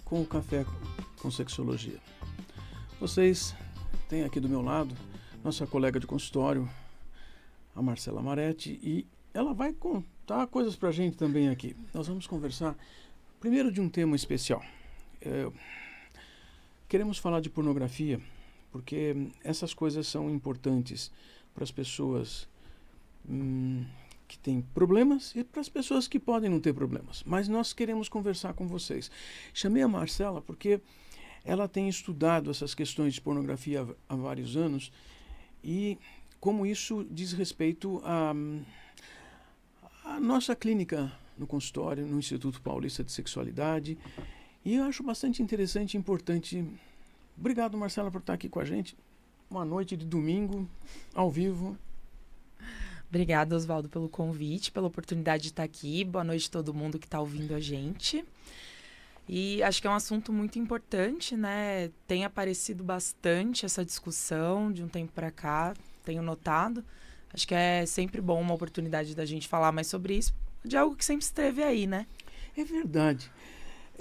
com o Café com Sexologia. Vocês têm aqui do meu lado nossa colega de consultório, a Marcela Maretti, e ela vai contar coisas pra gente também aqui. Nós vamos conversar primeiro de um tema especial. Queremos falar de pornografia porque essas coisas são importantes para as pessoas que têm problemas e para as pessoas que podem não ter problemas. Mas nós queremos conversar com vocês. Chamei a Marcela porque ela tem estudado essas questões de pornografia há vários anos e como isso diz respeito à nossa clínica no consultório, no Instituto Paulista de Sexualidade. E eu acho bastante interessante e importante. Obrigado, Marcela, por estar aqui com a gente. Uma noite de domingo, ao vivo. Obrigada, Oswaldo, pelo convite, pela oportunidade de estar aqui. Boa noite a todo mundo que está ouvindo a gente. E acho que é um assunto muito importante, né? Tem aparecido bastante essa discussão de um tempo para cá, tenho notado. Acho que é sempre bom uma oportunidade da gente falar mais sobre isso, de algo que sempre esteve aí, né? É verdade.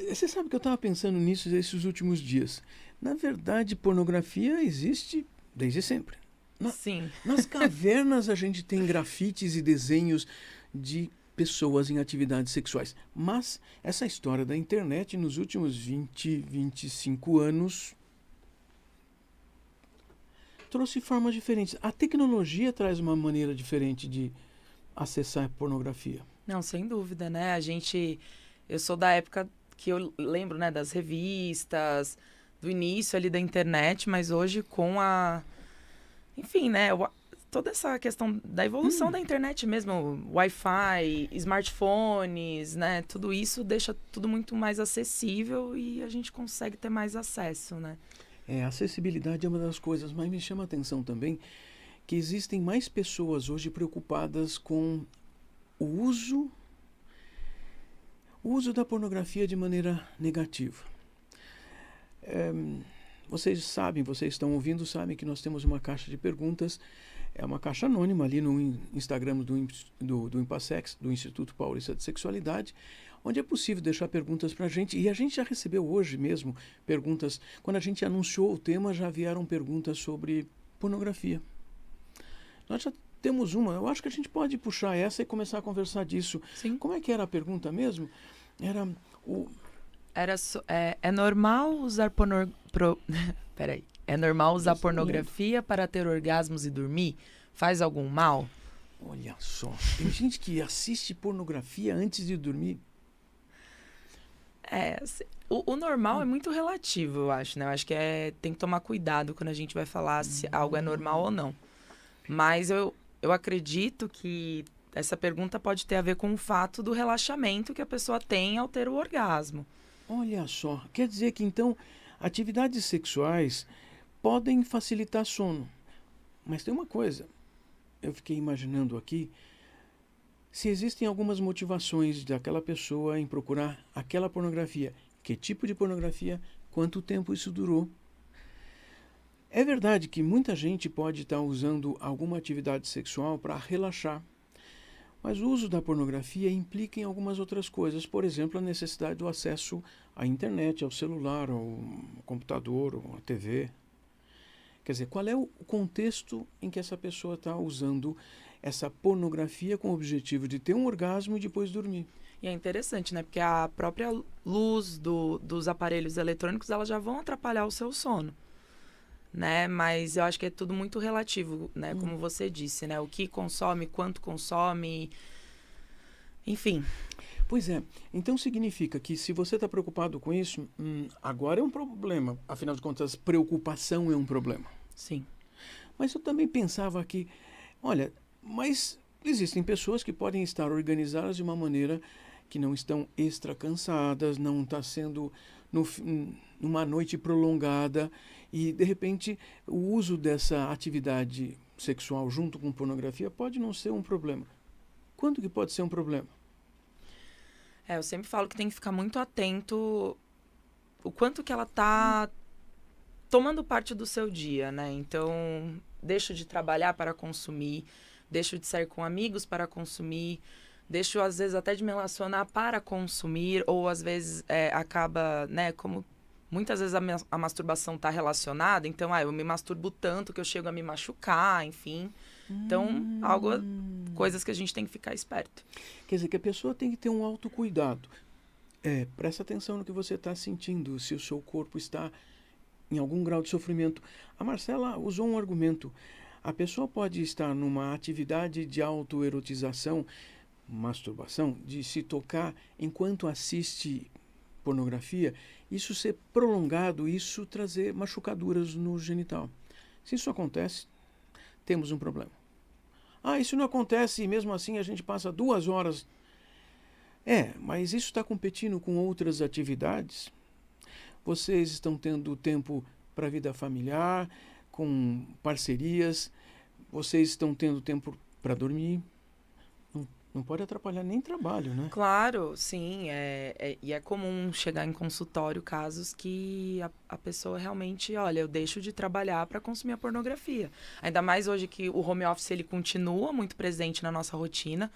Você sabe que eu estava pensando nisso esses últimos dias. Na verdade, pornografia existe desde sempre. Sim. Nas cavernas a gente tem grafites e desenhos de pessoas em atividades sexuais. Mas essa história da internet nos últimos 20, 25 anos trouxe formas diferentes. A tecnologia traz uma maneira diferente de acessar a pornografia. Não, sem dúvida, né? Eu sou da época que eu lembro, né, das revistas, do início ali da internet, mas hoje com enfim, né, toda essa questão da evolução da internet mesmo, Wi-Fi, smartphones, né, tudo isso deixa tudo muito mais acessível e a gente consegue ter mais acesso, né? A acessibilidade é uma das coisas, mas me chama a atenção também que existem mais pessoas hoje preocupadas com o uso da pornografia de maneira negativa. Vocês estão ouvindo, sabem que nós temos uma caixa de perguntas, é uma caixa anônima ali no Instagram do Impassex, do Instituto Paulista de Sexualidade, onde é possível deixar perguntas para a gente. E a gente já recebeu hoje mesmo perguntas. Quando a gente anunciou o tema, já vieram perguntas sobre pornografia. Nós já temos uma, eu acho que a gente pode puxar essa e começar a conversar disso. Sim. Como é que era a pergunta mesmo? É normal usar Peraí. É normal usar pornografia para ter orgasmos e dormir? Faz algum mal? Olha só, tem gente que assiste pornografia antes de dormir. O normal é muito relativo, eu acho, né? Eu acho que tem que tomar cuidado quando a gente vai falar se algo é normal ou não. Mas eu acredito que essa pergunta pode ter a ver com o fato do relaxamento que a pessoa tem ao ter o orgasmo. Olha só, quer dizer que então atividades sexuais podem facilitar sono. Mas tem uma coisa, eu fiquei imaginando aqui, se existem algumas motivações daquela pessoa em procurar aquela pornografia, que tipo de pornografia, quanto tempo isso durou. É verdade que muita gente pode estar usando alguma atividade sexual para relaxar, mas o uso da pornografia implica em algumas outras coisas, por exemplo, a necessidade do acesso à internet, ao celular, ao computador, ou à TV. Quer dizer, qual é o contexto em que essa pessoa está usando essa pornografia com o objetivo de ter um orgasmo e depois dormir? E é interessante, né? Porque a própria luz dos aparelhos eletrônicos, elas já vão atrapalhar o seu sono, né? Mas eu acho que é tudo muito relativo, né? Como você disse, né? O que consome, quanto consome, enfim. Pois é. Então significa que se você está preocupado com isso, agora é um problema. Afinal de contas, preocupação é um problema. Sim. Mas eu também pensava que, olha, mas existem pessoas que podem estar organizadas de uma maneira que não estão extra cansadas, não está sendo numa noite prolongada e, de repente, o uso dessa atividade sexual junto com pornografia pode não ser um problema. Quando que pode ser um problema? Eu sempre falo que tem que ficar muito atento o quanto que ela está tomando parte do seu dia, né? Então, deixo de trabalhar para consumir, deixo de sair com amigos para consumir, deixo às vezes até de me relacionar para consumir, ou às vezes acaba, né, como muitas vezes a masturbação está relacionada, então eu me masturbo tanto que eu chego a me machucar, enfim. Então, coisas que a gente tem que ficar esperto. Quer dizer, que a pessoa tem que ter um autocuidado. Presta atenção no que você está sentindo, se o seu corpo está em algum grau de sofrimento. A Marcela usou um argumento. A pessoa pode estar numa atividade de autoerotização, masturbação, de se tocar enquanto assiste pornografia, isso ser prolongado, isso trazer machucaduras no genital. Se isso acontece, temos um problema. Isso não acontece e mesmo assim a gente passa 2 horas. Mas isso está competindo com outras atividades. Vocês estão tendo tempo para a vida familiar, com parcerias, vocês estão tendo tempo para dormir. Não pode atrapalhar nem trabalho, né? Claro, sim. E é comum chegar em consultório casos que a pessoa realmente, olha, eu deixo de trabalhar para consumir a pornografia. Ainda mais hoje que o home office ele continua muito presente na nossa rotina,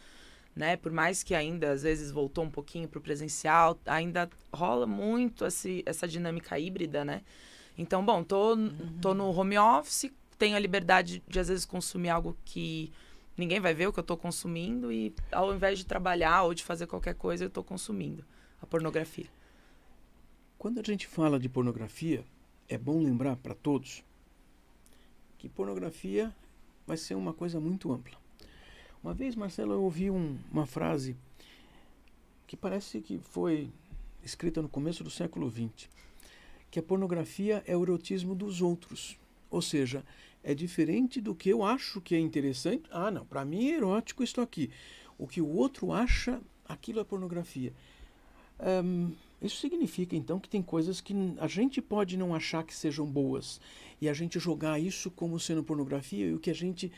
né? Por mais que ainda, às vezes, voltou um pouquinho para o presencial, ainda rola muito essa dinâmica híbrida, né? Então, bom, tô no home office, tenho a liberdade de, às vezes, consumir algo que ninguém vai ver o que eu estou consumindo e, ao invés de trabalhar ou de fazer qualquer coisa, eu estou consumindo a pornografia. Quando a gente fala de pornografia, é bom lembrar para todos que pornografia vai ser uma coisa muito ampla. Uma vez, Marcelo, eu ouvi uma frase que parece que foi escrita no começo do século XX, que a pornografia é o erotismo dos outros. Ou seja, é diferente do que eu acho que é interessante. Não, para mim é erótico isso aqui. O que o outro acha, aquilo é pornografia. Isso significa, então, que tem coisas que a gente pode não achar que sejam boas e a gente jogar isso como sendo pornografia, e o que a gente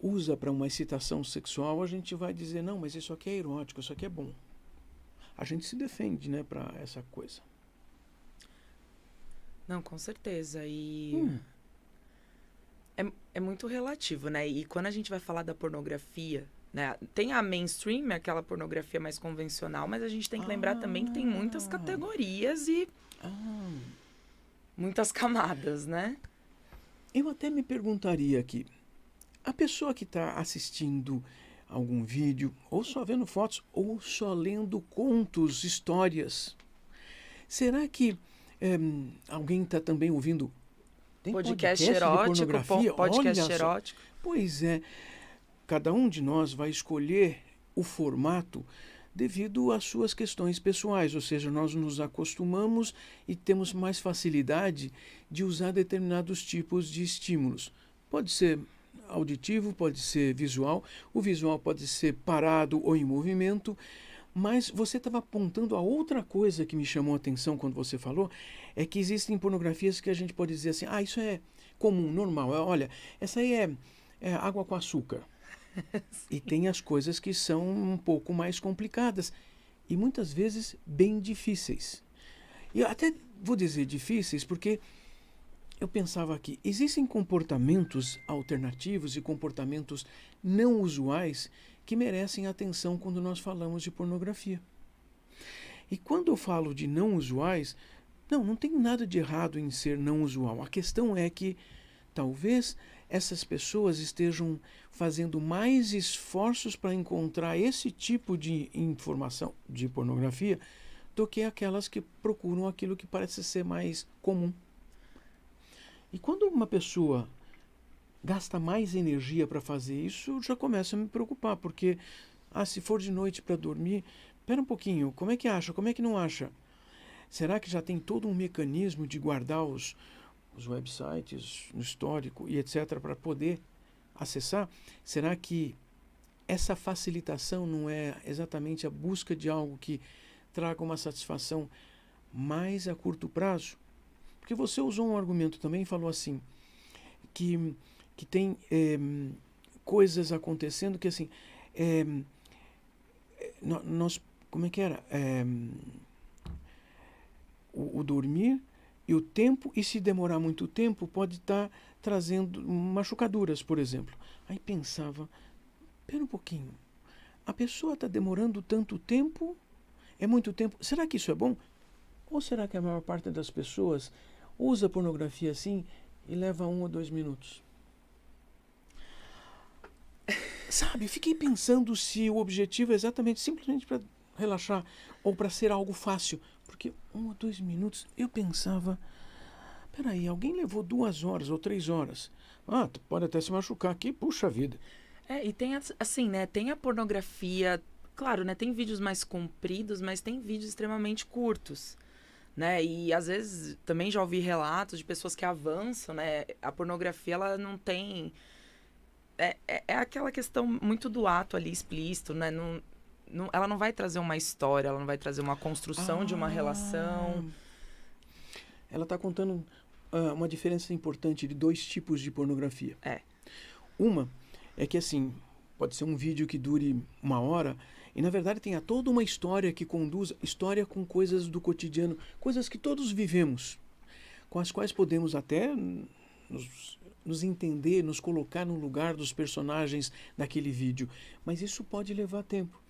usa para uma excitação sexual, a gente vai dizer, não, mas isso aqui é erótico, isso aqui é bom. A gente se defende, né, para essa coisa. Não, com certeza. E é muito relativo, né? E quando a gente vai falar da pornografia, né? Tem a mainstream, aquela pornografia mais convencional, mas a gente tem que lembrar também que tem muitas categorias e muitas camadas, né? Eu até me perguntaria aqui, a pessoa que está assistindo algum vídeo, ou só vendo fotos, ou só lendo contos, histórias, será que alguém está também ouvindo podcast erótico, podcast erótico? Pois é, cada um de nós vai escolher o formato devido às suas questões pessoais, ou seja, nós nos acostumamos e temos mais facilidade de usar determinados tipos de estímulos. Pode ser auditivo, pode ser visual, o visual pode ser parado ou em movimento, mas você estava apontando a outra coisa que me chamou a atenção quando você falou, é que existem pornografias que a gente pode dizer assim, isso é comum, normal, olha, essa aí é água com açúcar. E tem as coisas que são um pouco mais complicadas e muitas vezes bem difíceis. E eu até vou dizer difíceis porque eu pensava aqui, existem comportamentos alternativos e comportamentos não usuais que merecem atenção quando nós falamos de pornografia. E quando eu falo de não usuais, não tem nada de errado em ser não usual. A questão é que talvez essas pessoas estejam fazendo mais esforços para encontrar esse tipo de informação de pornografia do que aquelas que procuram aquilo que parece ser mais comum. E quando uma pessoa gasta mais energia para fazer isso, já começa a me preocupar, porque se for de noite para dormir, espera um pouquinho, como é que acha, como é que não acha? Será que já tem todo um mecanismo de guardar os websites no histórico e etc. para poder acessar? Será que essa facilitação não é exatamente a busca de algo que traga uma satisfação mais a curto prazo? Porque você usou um argumento também e falou assim, que tem coisas acontecendo que assim, nós, como é que era? O dormir e o tempo, e se demorar muito tempo, pode estar trazendo machucaduras, por exemplo. Aí pensava, espera um pouquinho, a pessoa está demorando tanto tempo, é muito tempo. Será que isso é bom? Ou será que a maior parte das pessoas usa pornografia assim e leva 1 ou 2 minutos? Sabe, fiquei pensando se o objetivo é exatamente simplesmente para relaxar ou para ser algo fácil. Porque 1 ou 2 minutos eu pensava, peraí, alguém levou 2 horas ou 3 horas. Ah, pode até se machucar aqui, puxa vida. E tem assim, né? Tem a pornografia, claro, né? Tem vídeos mais compridos, mas tem vídeos extremamente curtos, né? E às vezes também já ouvi relatos de pessoas que avançam, né? A pornografia, ela não tem... É aquela questão muito do ato ali explícito, né? Ela não vai trazer uma história, ela não vai trazer uma construção de uma relação. Ela está contando uma diferença importante de 2 tipos de pornografia. Uma é que, assim, pode ser um vídeo que dure 1 hora e, na verdade, tenha toda uma história que conduz, história com coisas do cotidiano, coisas que todos vivemos, com as quais podemos até nos entender, nos colocar no lugar dos personagens daquele vídeo. Mas isso pode levar tempo.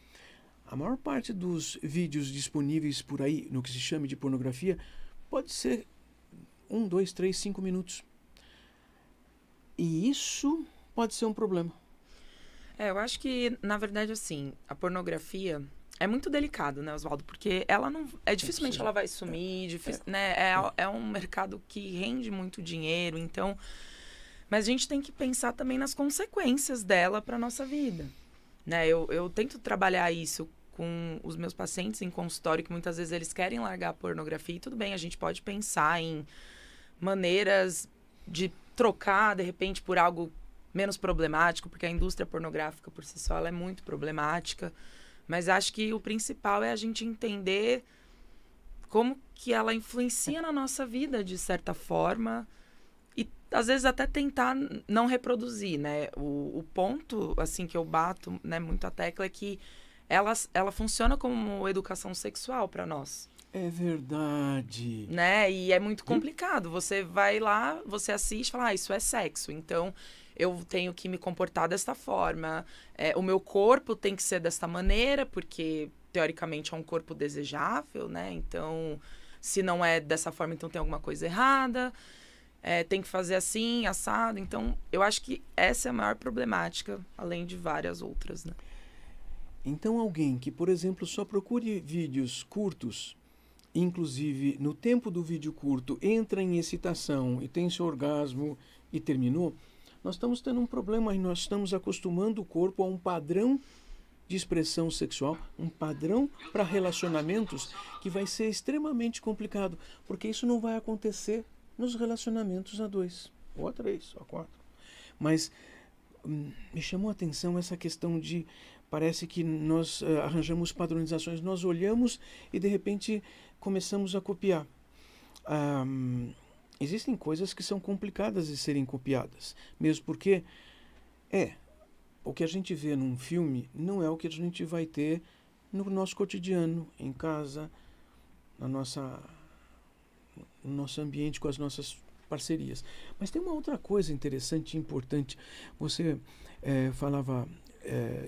A maior parte dos vídeos disponíveis por aí, no que se chama de pornografia, pode ser 1, 2, 3, 5 minutos. E isso pode ser um problema. Eu acho que, na verdade, assim, a pornografia é muito delicado, né, Oswaldo? Porque ela não... dificilmente ela vai sumir, né? É um mercado que rende muito dinheiro, então... Mas a gente tem que pensar também nas consequências dela para nossa vida, né? Eu tento trabalhar isso com os meus pacientes em consultório, que muitas vezes eles querem largar a pornografia, e tudo bem, a gente pode pensar em maneiras de trocar, de repente, por algo menos problemático, porque a indústria pornográfica por si só ela é muito problemática, mas acho que o principal é a gente entender como que ela influencia na nossa vida, de certa forma, e às vezes até tentar não reproduzir, né? O ponto, assim, que eu bato, né, muito a tecla é que ela funciona como educação sexual para nós. É verdade. Né? E é muito complicado. Você vai lá, você assiste e fala, isso é sexo. Então, eu tenho que me comportar desta forma. O meu corpo tem que ser desta maneira, porque, teoricamente, é um corpo desejável, né? Então, se não é dessa forma, então tem alguma coisa errada. Tem que fazer assim, assado. Então, eu acho que essa é a maior problemática, além de várias outras, né? Então, alguém que, por exemplo, só procure vídeos curtos, inclusive no tempo do vídeo curto, entra em excitação e tem seu orgasmo e terminou, nós estamos tendo um problema e nós estamos acostumando o corpo a um padrão de expressão sexual, um padrão para relacionamentos que vai ser extremamente complicado, porque isso não vai acontecer nos relacionamentos a 2, ou a 3, ou a 4. Mas me chamou a atenção essa questão de, parece que nós arranjamos padronizações, nós olhamos e de repente começamos a copiar. Existem coisas que são complicadas de serem copiadas, mesmo porque o que a gente vê num filme não é o que a gente vai ter no nosso cotidiano, em casa, no nosso ambiente, com as nossas parcerias. Mas tem uma outra coisa interessante e importante. Você falava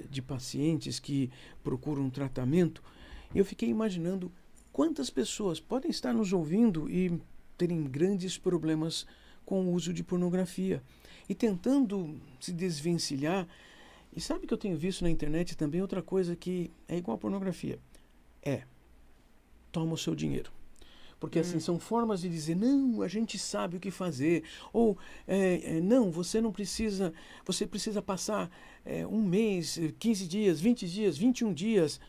de pacientes que procuram tratamento, e eu fiquei imaginando quantas pessoas podem estar nos ouvindo e terem grandes problemas com o uso de pornografia e tentando se desvencilhar. E sabe que eu tenho visto na internet também outra coisa que é igual à pornografia? Toma o seu dinheiro. Porque assim, são formas de dizer, não, a gente sabe o que fazer. Ou, não, você não precisa, você precisa passar 1 mês, 15 dias, 20 dias, 21 dias,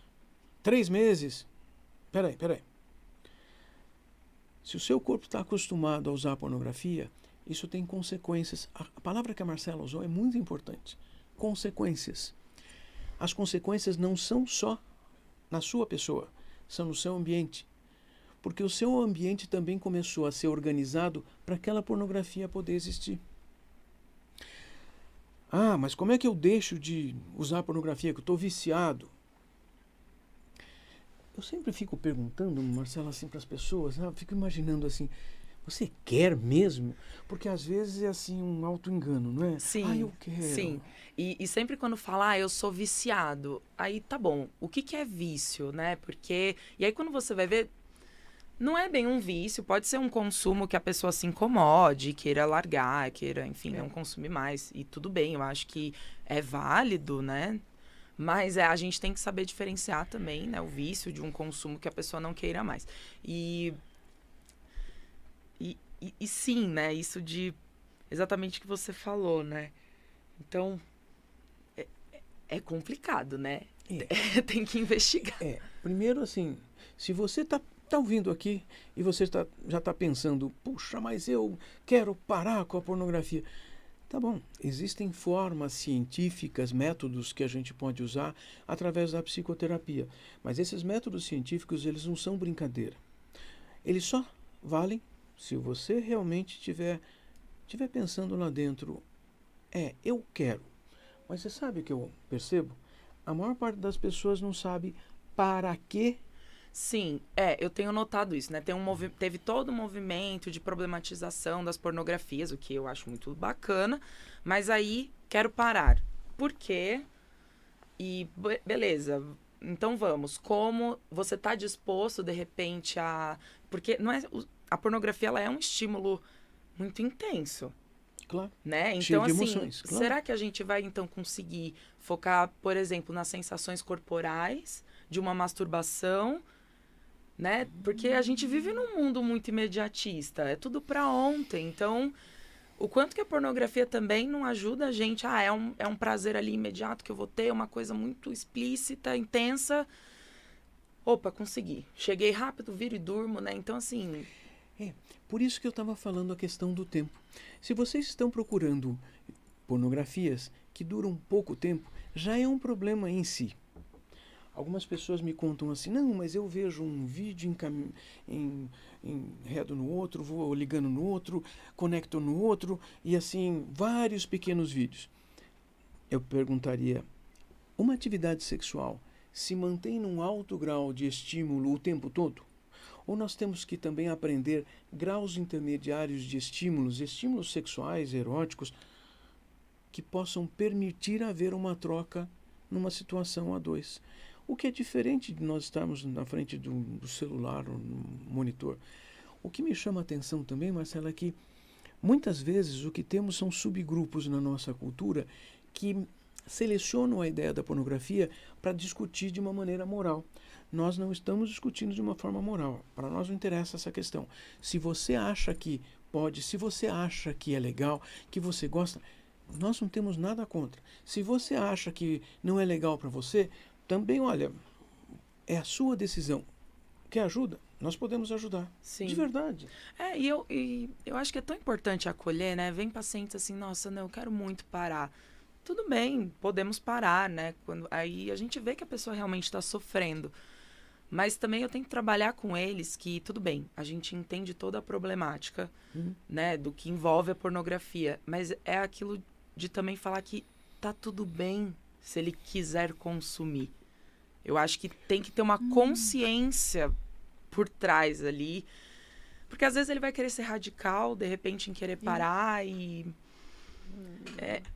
3 meses. Peraí. Se o seu corpo está acostumado a usar a pornografia, isso tem consequências. A palavra que a Marcela usou é muito importante. Consequências. As consequências não são só na sua pessoa, são no seu ambiente. Porque o seu ambiente também começou a ser organizado para aquela pornografia poder existir. Mas como é que eu deixo de usar pornografia, que eu estou viciado? Eu sempre fico perguntando, Marcela, assim, para as pessoas, fico imaginando assim, Você quer mesmo? Porque às vezes é assim um auto-engano, não é? Ah, Sim, eu quero. sim. E sempre quando fala, eu sou viciado, aí tá bom, o que que é vício, né? Porque. E aí quando você vai ver, não é bem um vício, pode ser um consumo que a pessoa se incomode, queira largar, queira, enfim, É. não consumir mais. E tudo bem, eu acho que é válido, né? Mas a gente tem que saber diferenciar também, né? O vício de um consumo que a pessoa não queira mais. E, e sim, né? Isso de exatamente o que você falou, né? Então, é complicado, né? É. Tem que investigar. Primeiro, assim, se você tá ouvindo aqui e você já está pensando, puxa, mas eu quero parar com a pornografia. Tá bom, existem formas científicas, métodos que a gente pode usar através da psicoterapia. Mas esses métodos científicos, eles não são brincadeira. Eles só valem se você realmente tiver pensando lá dentro, eu quero. Mas você sabe o que eu percebo? A maior parte das pessoas não sabe para que. Sim, eu tenho notado isso, né? Teve todo um movimento de problematização das pornografias, o que eu acho muito bacana, mas aí quero parar. Por quê? E beleza, então vamos. Como você está disposto, de repente, a. Porque não é, a pornografia ela é um estímulo muito intenso. Claro. Né? Cheio Então, de assim, emoções, claro. será que a gente vai então conseguir focar, por exemplo, nas sensações corporais de uma masturbação, né? Porque a gente vive num mundo muito imediatista, é tudo pra ontem. Então, o quanto que a pornografia também não ajuda a gente, é um prazer ali imediato que eu vou ter, uma coisa muito explícita, intensa. Opa, consegui. Cheguei rápido, viro e durmo, né? Então, assim, Por isso que eu estava falando a questão do tempo. Se vocês estão procurando pornografias que duram pouco tempo, já é um problema em si. Algumas pessoas me contam assim, não, mas eu vejo um vídeo enredo no outro, vou ligando no outro, conecto no outro, e assim, vários pequenos vídeos. Eu perguntaria, uma atividade sexual se mantém num alto grau de estímulo o tempo todo? Ou nós temos que também aprender graus intermediários de estímulos sexuais, eróticos, que possam permitir haver uma troca numa situação a dois. O que é diferente de nós estarmos na frente do celular ou no monitor. O que me chama a atenção também, Marcela, é que muitas vezes o que temos são subgrupos na nossa cultura que selecionam a ideia da pornografia para discutir de uma maneira moral. Nós não estamos discutindo de uma forma moral. Para nós não interessa essa questão. Se você acha que pode, se você acha que é legal, que você gosta, nós não temos nada contra. Se você acha que não é legal para você, também, olha, é a sua decisão. Quer ajuda? Nós podemos ajudar. sim. De verdade. Eu acho que é tão importante acolher, né? Vem pacientes assim, nossa, não, eu quero muito parar. Tudo bem, podemos parar, né? Aí a gente vê que a pessoa realmente está sofrendo. Mas também eu tenho que trabalhar com eles que, tudo bem, a gente entende toda a problemática, né? Do que envolve a pornografia. Mas é aquilo de também falar que tá tudo bem se ele quiser consumir. Eu acho que tem que ter uma consciência por trás ali. Porque às vezes ele vai querer ser radical, de repente, em querer parar e...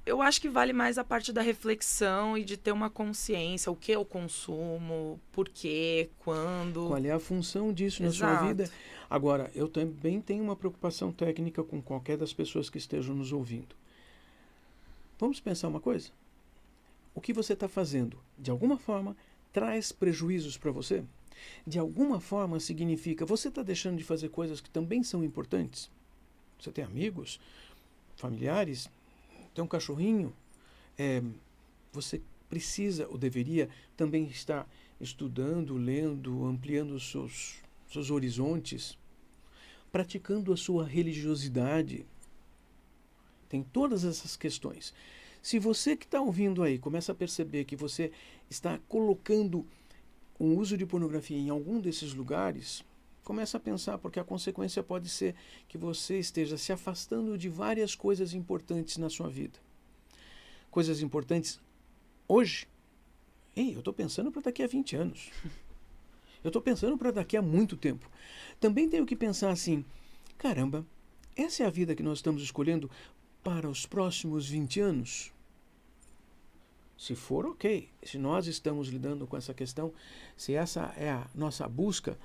eu acho que vale mais a parte da reflexão e de ter uma consciência. O que eu consumo, por quê, quando... Qual é a função disso na sua vida? Agora, eu também tenho uma preocupação técnica com qualquer das pessoas que estejam nos ouvindo. Vamos pensar uma coisa? O que você está fazendo, de alguma forma, traz prejuízos para você? De alguma forma significa, você está deixando de fazer coisas que também são importantes? Você tem amigos, familiares, tem um cachorrinho, você precisa ou deveria também estar estudando, lendo, ampliando os seus horizontes, praticando a sua religiosidade. Tem todas essas questões. Se você que está ouvindo aí começa a perceber que você está colocando o uso de pornografia em algum desses lugares, começa a pensar, porque a consequência pode ser que você esteja se afastando de várias coisas importantes na sua vida. Coisas importantes hoje. Eu estou pensando para daqui a 20 anos. Eu estou pensando para daqui a muito tempo. Também tenho que pensar assim, caramba, essa é a vida que nós estamos escolhendo para os próximos 20 anos? Se for, ok. Se nós estamos lidando com essa questão, se essa é a nossa busca,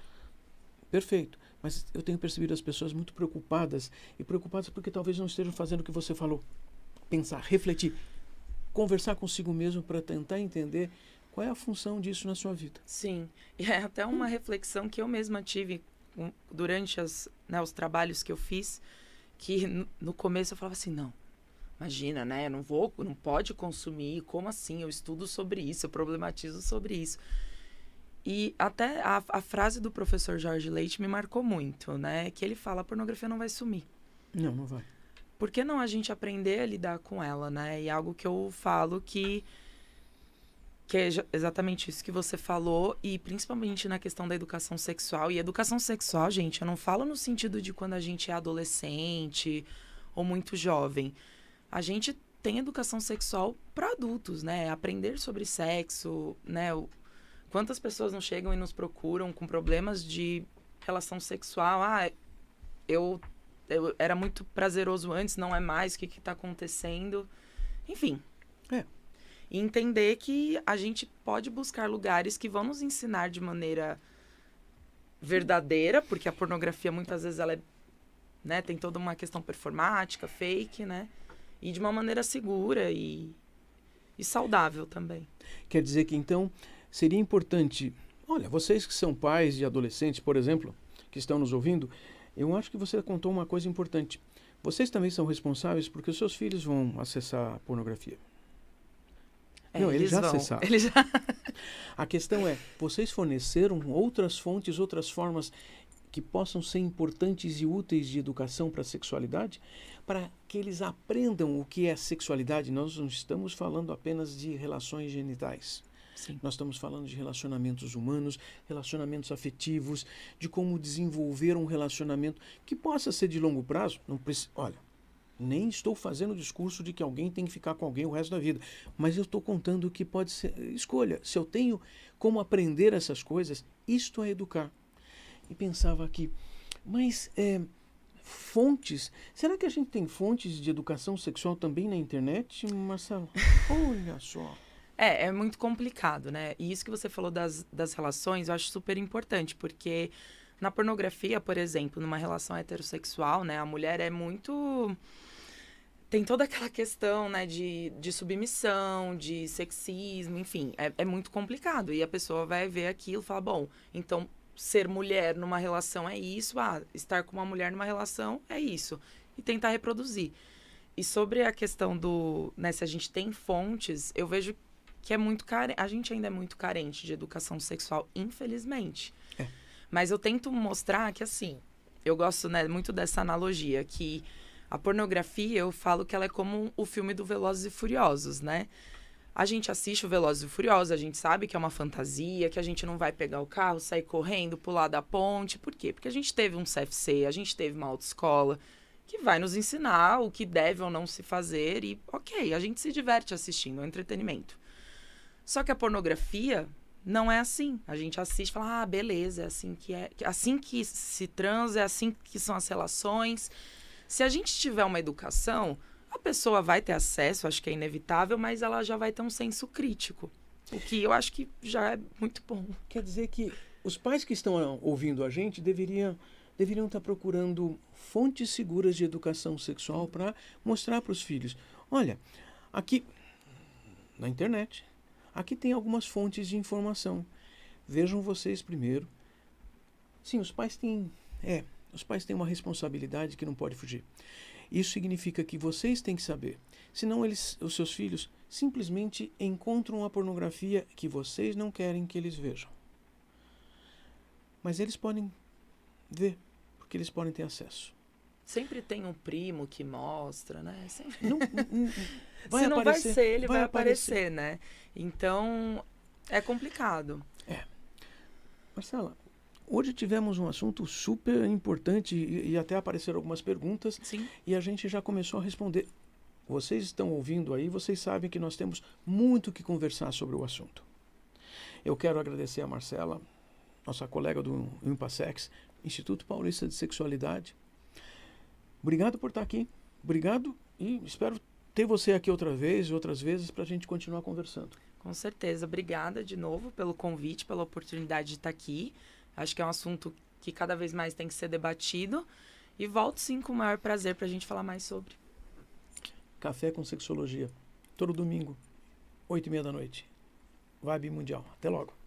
perfeito. Mas eu tenho percebido as pessoas muito preocupadas, e preocupadas porque talvez não estejam fazendo o que você falou. Pensar, refletir, conversar consigo mesmo para tentar entender qual é a função disso na sua vida. Sim, e é até uma reflexão que eu mesma tive durante os trabalhos que eu fiz, que no começo eu falava assim, não, imagina, né, não pode consumir, como assim? Eu estudo sobre isso, eu problematizo sobre isso. E até a frase do professor Jorge Leite me marcou muito, né, que ele fala, a pornografia não vai sumir. Não, não vai. Por que não a gente aprender a lidar com ela, né? E algo que eu falo que é exatamente isso que você falou, e principalmente na questão da educação sexual. E educação sexual, gente, eu não falo no sentido de quando a gente é adolescente ou muito jovem. A gente tem educação sexual para adultos, né? Aprender sobre sexo, né? Quantas pessoas não chegam e nos procuram com problemas de relação sexual? Eu era muito prazeroso antes, não é mais, o que está acontecendo? Enfim. E entender que a gente pode buscar lugares que vão nos ensinar de maneira verdadeira, porque a pornografia muitas vezes ela né, tem toda uma questão performática, fake, né? E de uma maneira segura e saudável também. Quer dizer que então seria importante, olha, vocês que são pais de adolescentes, por exemplo, que estão nos ouvindo, eu acho que você contou uma coisa importante. Vocês também são responsáveis porque os seus filhos vão acessar a pornografia. Não, eles já acessaram. A questão é, vocês forneceram outras fontes, outras formas que possam ser importantes e úteis de educação para a sexualidade, para que eles aprendam o que é sexualidade. Nós não estamos falando apenas de relações genitais. Sim. Nós estamos falando de relacionamentos humanos, relacionamentos afetivos, de como desenvolver um relacionamento que possa ser de longo prazo. Não precisa, olha, nem estou fazendo o discurso de que alguém tem que ficar com alguém o resto da vida, mas eu estou contando que pode ser escolha. Se eu tenho como aprender essas coisas, isto é educar. E pensava aqui, mas fontes, será que a gente tem fontes de educação sexual também na internet, Marcelo? Olha só. É muito complicado, né? E isso que você falou das relações, eu acho super importante, porque na pornografia, por exemplo, numa relação heterossexual, né, a mulher é muito... Tem toda aquela questão, né, de submissão, de sexismo, enfim, é muito complicado. E a pessoa vai ver aquilo e fala, bom, então ser mulher numa relação é isso, estar com uma mulher numa relação é isso. E tentar reproduzir. E sobre a questão do, né, se a gente tem fontes, eu vejo que é muito a gente ainda é muito carente de educação sexual, infelizmente. Mas eu tento mostrar que, assim, eu gosto, né, muito dessa analogia, que a pornografia, eu falo que ela é como o filme do Velozes e Furiosos, né? A gente assiste o Velozes e Furiosos, a gente sabe que é uma fantasia, que a gente não vai pegar o carro, sair correndo, pular da ponte. Por quê? Porque a gente teve um CFC, a gente teve uma autoescola, que vai nos ensinar o que deve ou não se fazer e, ok, a gente se diverte assistindo, é um entretenimento. Só que a pornografia não é assim. A gente assiste e fala, beleza, é assim que é, assim que se transa, é assim que são as relações. Se a gente tiver uma educação, a pessoa vai ter acesso, acho que é inevitável, mas ela já vai ter um senso crítico. O que eu acho que já é muito bom. Quer dizer que os pais que estão ouvindo a gente deveriam estar procurando fontes seguras de educação sexual para mostrar para os filhos. Olha, aqui na internet, aqui tem algumas fontes de informação. Vejam vocês primeiro. Sim, os pais têm uma responsabilidade que não pode fugir. Isso significa que vocês têm que saber. Senão os seus filhos simplesmente encontram a pornografia que vocês não querem que eles vejam. Mas eles podem ver, porque eles podem ter acesso. Sempre tem um primo que mostra, né? Sempre... Vai Se não aparecer, vai ser, ele vai aparecer, né? Então, é complicado. Marcela, hoje tivemos um assunto super importante e até apareceram algumas perguntas. Sim. E a gente já começou a responder. Vocês estão ouvindo aí, vocês sabem que nós temos muito que conversar sobre o assunto. Eu quero agradecer a Marcela, nossa colega do IMPASEX, Instituto Paulista de Sexualidade, Obrigado por estar aqui. Obrigado e espero ter você aqui outra vez e outras vezes para a gente continuar conversando. Com certeza. Obrigada de novo pelo convite, pela oportunidade de estar aqui. Acho que é um assunto que cada vez mais tem que ser debatido. E volto sim com o maior prazer para a gente falar mais sobre. Café com Sexologia. Todo domingo, 8h30 da noite. Vibe Mundial. Até logo.